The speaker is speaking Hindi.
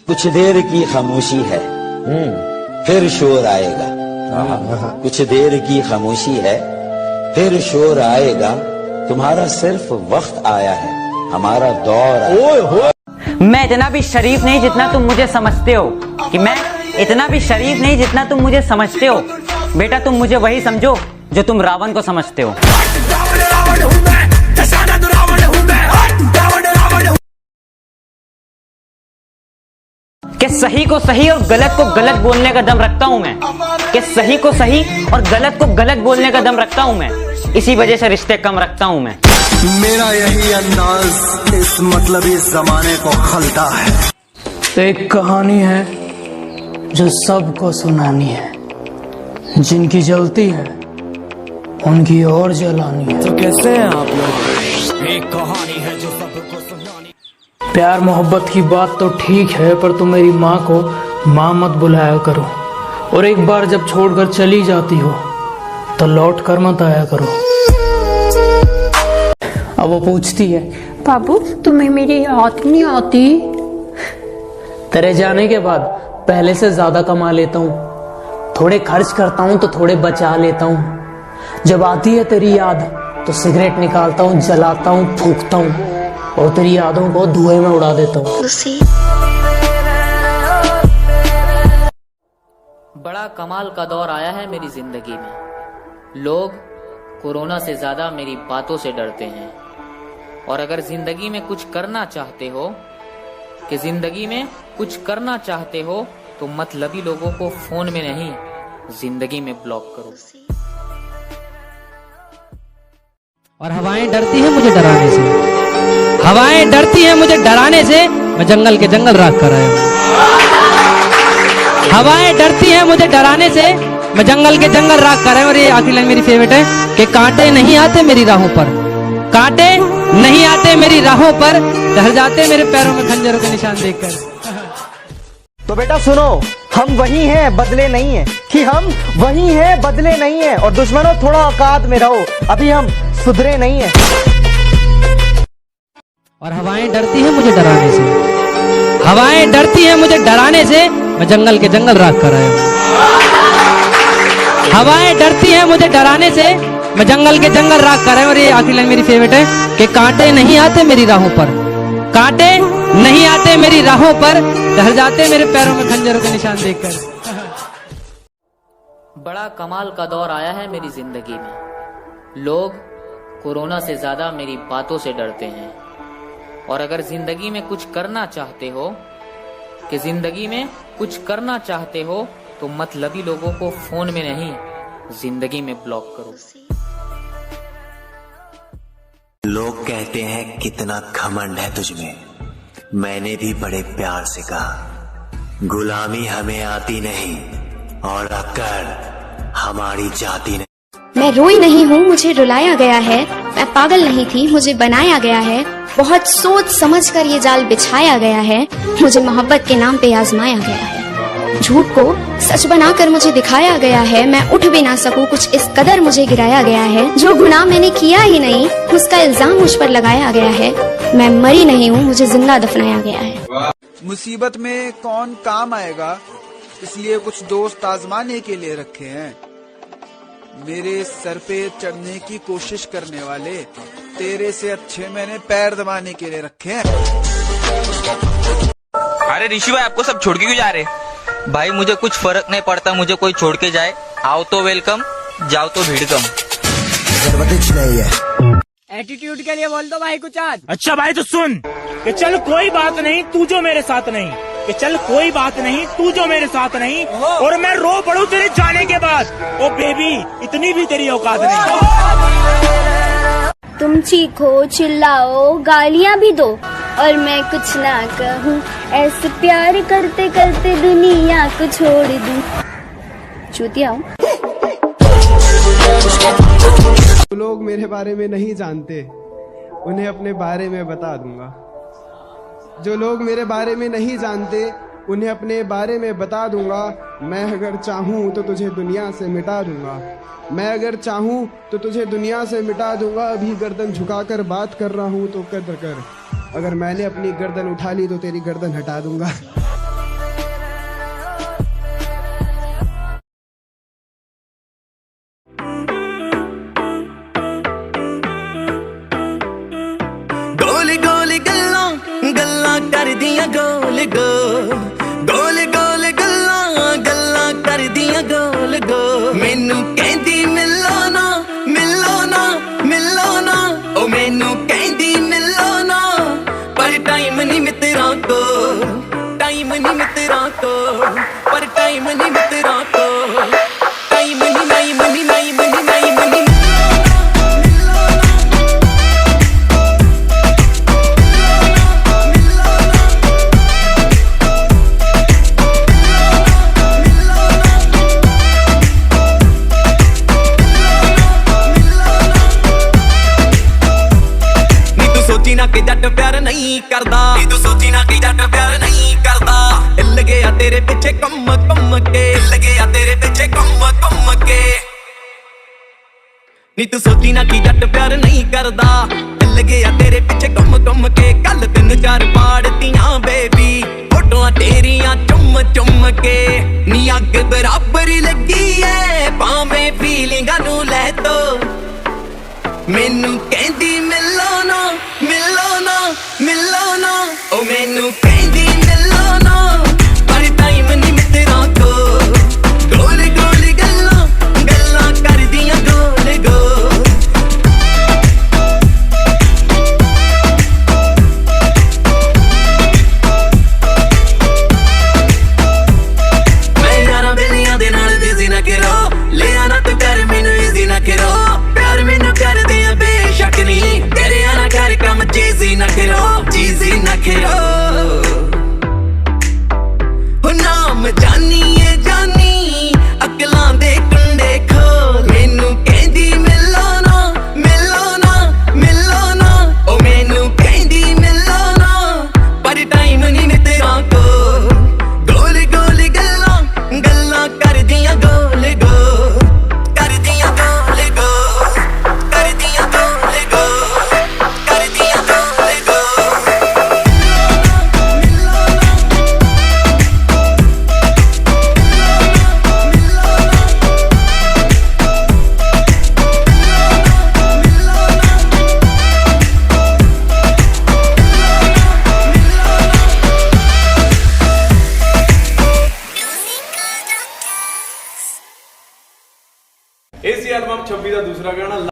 कुछ देर की खामोशी है, फिर शोर आएगा। कुछ देर की खामोशी है, फिर शोर आएगा। तुम्हारा सिर्फ वक्त आया है, हमारा दौर आया। मैं इतना भी शरीफ नहीं जितना तुम मुझे समझते हो, कि मैं इतना भी शरीफ नहीं जितना तुम मुझे समझते हो। बेटा तुम मुझे वही समझो जो तुम रावण को समझते हो। कि सही को सही और गलत को गलत बोलने का दम रखता हूं मैं, कि सही को सही और गलत को गलत बोलने का दम रखता हूं मैं। इसी वजह से रिश्ते कम रखता हूं मैं। मेरा यही अंदाज इस मतलब इस जमाने को खलता है। तो एक कहानी है जो सबको सुनानी है, जिनकी जलती है उनकी और जलानी है। तो कैसे हैं आप लोग? एक कहानी है जो सबको सुनानी। प्यार मोहब्बत की बात तो ठीक है, पर तुम मेरी माँ को माँ मत बुलाया करो, और एक बार जब छोड़कर चली जाती हो तो लौट कर मत आया करो। अब वो पूछती है, बाबू तुम्हें मेरी याद नहीं आती? तेरे जाने के बाद पहले से ज्यादा कमा लेता हूँ, थोड़े खर्च करता हूँ तो थोड़े बचा लेता हूँ। जब आती है तेरी याद तो सिगरेट निकालता हूँ, जलाता हूँ, फूंकता हूँ और तेरी यादों को धुएं में उड़ा देता हूँ। बड़ा कमाल का दौर आया है मेरी जिंदगी में। लोग कोरोना से ज्यादा मेरी बातों से डरते हैं। और अगर जिंदगी में कुछ करना चाहते हो, कि जिंदगी में कुछ करना चाहते हो, तो मतलबी लोगों को फोन में नहीं जिंदगी में ब्लॉक करो। और हवाएं डरती हैं मुझे डराने से, हवाएं डरती हैं मुझे डराने से, मैं जंगल के जंगल राख कर आया हूँ। हवाएं डरती हैं मुझे डराने से, मैं जंगल के जंगल राख कर आया हूँ। और ये आखिरी लाइन मेरी फेवरेट है कि कांटे नहीं आते मेरी राहों पर, कांटे नहीं आते मेरी राहों पर, डर जाते मेरे पैरों में खंजरों के निशान देखकर। तो बेटा सुनो, हम वही हैं बदले नहीं हैं, कि हम वही हैं बदले नहीं हैं। और दुश्मनों थोड़ा औकात में रहो, अभी हम सुधरे नहीं हैं। और हवाएं डरती हैं मुझे डराने से, हवाएं डरती हैं मुझे डराने से, मैं जंगल के जंगल राख कर आया हूँ। हवाएं डरती हैं मुझे डराने से, मैं जंगल के जंगल राख कर आया हूँ। और ये आखिरी लाइन मेरी फेवरेट है कि कांटे नहीं आते मेरी राहों पर, कांटे नहीं आते मेरी राहों पर, डर जाते मेरे पैरों में खंजरों के निशान देखकर। बड़ा कमाल का दौर आया है मेरी जिंदगी में। लोग कोरोना से ज्यादा मेरी बातों से डरते हैं। और अगर जिंदगी में कुछ करना चाहते हो, कि जिंदगी में कुछ करना चाहते हो, तो मतलबी लोगों को फोन में नहीं जिंदगी में ब्लॉक करो। लोग कहते हैं कितना घमंड है तुझमें, मैंने भी बड़े प्यार से कहा, गुलामी हमें आती नहीं और अक्कड़ हमारी जाती नहीं। मैं रोई नहीं हूँ, मुझे रुलाया गया है। मैं पागल नहीं थी, मुझे बनाया गया है। बहुत सोच समझ कर ये जाल बिछाया गया है। मुझे मोहब्बत के नाम पे आजमाया गया है। झूठ को सच बनाकर मुझे दिखाया गया है। मैं उठ भी ना सकूं, कुछ इस कदर मुझे गिराया गया है। जो गुनाह मैंने किया ही नहीं, उसका इल्जाम मुझ पर लगाया गया है। मैं मरी नहीं हूँ, मुझे जिंदा दफनाया गया है। मुसीबत में कौन काम आएगा, इसलिए कुछ दोस्त आजमाने के लिए रखे हैं। मेरे सर पे चढ़ने की कोशिश करने वाले, तेरे से अच्छे मैंने पैर दबाने के लिए रखे हैं। अरे ऋषि भाई, आपको सब छोड़ के क्यों जा रहे? भाई मुझे कुछ फर्क नहीं पड़ता, मुझे कोई छोड़ के जाए। आओ तो वेलकम, जाओ तो भीड़ कम। एटीट्यूड के लिए बोल दो भाई कुछ आज। अच्छा भाई तो सुन, कि चल कोई बात नहीं तू जो मेरे साथ नहीं, कि चल कोई बात नहीं तू जो मेरे साथ नहीं, और मैं रो पड़ूं तेरे जाने के बाद। ओ बेबी, इतनी भी तेरी औकात नहीं। तुम चीखो, चिल्लाओ, गालियाँ भी दो और मैं कुछ ना कहूँ। ऐसे प्यार करते करते दुनिया को छोड़ दूँ। चूतिया हूँ। लोग मेरे बारे में नहीं जानते, उन्हें अपने बारे में बता दूंगा। जो लोग मेरे बारे में नहीं जानते, उन्हें अपने बारे में बता दूंगा। मैं अगर चाहूँ तो तुझे दुनिया से मिटा दूंगा। मैं अगर चाहूँ तो तुझे दुनिया से मिटा दूंगा। अभी गर्दन झुकाकर बात कर रहा हूँ तो कद्र कर। अगर मैंने अपनी गर्दन उठा ली तो तेरी गर्दन हटा दूंगा। गोल गोल गोल गोल गल्लां गल्लां करदियां गोल गोल मैनू कहंदी मिलो ना मिलो ना मिलो ना ओ मैनू कहंदी मिलो ना पर टाइम नहीं मित्रा को टाइम नहीं मित्रा को पर टाइम नहीं मित्रा को टाइम नहीं नहीं मनी नहीं मनी नहीं मनी सोची ना कि जट प्यार नहीं करदा तू सोची ना कि जट प्यार नहीं करदा हिल गया तेरे पीछे कम के हिल गया तेरे पीछे कम के नी तू सोची ना कि जट प्यार नहीं करदा हिल गया तेरे पीछे कम के कल 3-4 पाड़तियां बेबी फोटोआं तेरियां चुम के नी अग बराबर लगी है भावें फीलिंगां नू लै तो मैनू कहंदी मिलो ना मिलो ना मिलो ना ओ मैनू कहंदी मिलो ना पर टाइम नहीं मित्रा को गोल गोल गल्लां गल्लां करदियां गोल गोल मैं यारां बेलियां दे नाल बिजी ना करो ले आना तू कर मैनू इजी ना करो प्यार मैनू कर दे बेशक नहीं तेरे आना कर कम चीज़ी ना करो हो नाम जानी है जानी अकलां दे कुंडे खोल मैनू कहंदी मिलो ना मिलो ना मिलो ना ओ मैनू कहंदी मिलो ना पर टाइम नहीं मित्रा को गोल गोल गल्लां गल्लां करदियां गोल गोल करदियां गोल गोल करदियां गोल गोल करदियां गोल गोल इस एल्बम 26 का दूसरा गाना